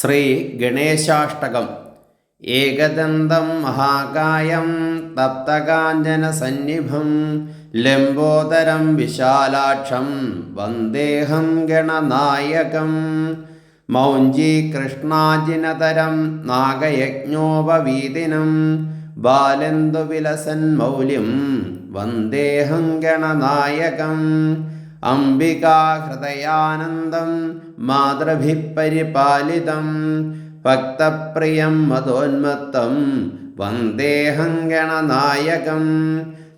ശ്രീ ഗണേശാഷ്ടകം. ഏകദന്തം മഹാകായം തപ്തകാഞ്ചനസന്നിഭം ലംബോദരം വിശാലാക്ഷം വന്ദേഹം ഗണനായകം. മൗഞ്ജീകൃഷ്ണാജിനതരം നാഗയജ്ഞോപവീതിനം ബാലന്തുവിലസന്മൗലിം വന്ദേഹം ഗണനായകം. അംബികാഹൃദയാനന്ദം മാതൃഭിഃ പരിപാലിതം ഭക്തപ്രിയം മതോന്മത്തം വന്ദേഹം ഗണനായകം.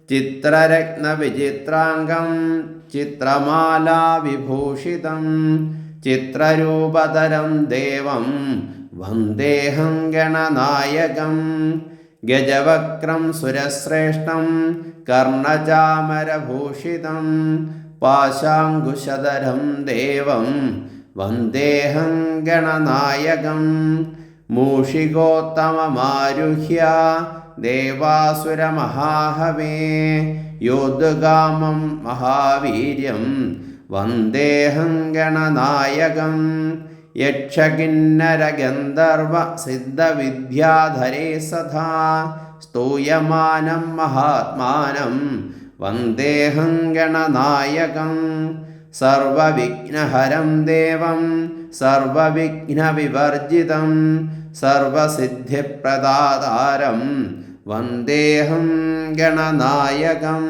ചിത്രരത്നവിചിത്രാംഗം ചിത്രമാലാവിഭൂഷിതം ചിത്രരൂപധരം ദേവം വന്ദേഹം ഗണനായകം. ഗജവക്രം സുരശ്രേഷ്ഠം കർണചാമരഭൂഷിതം പാശാങ്കുശധരം ദേവം വന്ദേഹം ഗണനായകം. മൂഷികോത്തമമാരുഹ്യ ദേവാസുരമഹാഹവേ യോദ്ധുകാമം മഹാവീര്യം വന്ദേഹം ഗണനായകം. യക്ഷകിന്നരഗന്ധർവ സിദ്ധവിദ്യാധരേ സദാ സ്തൂയമാനം മഹാത്മാനം വന്ദേഹം ഗണനായകം. സർവവിഘ്നഹരം ദേവം സർവവിഘ്നവിവർജിതം സർവസിദ്ധിപ്രദാതാരം വന്ദേഹം ഗണനായകം.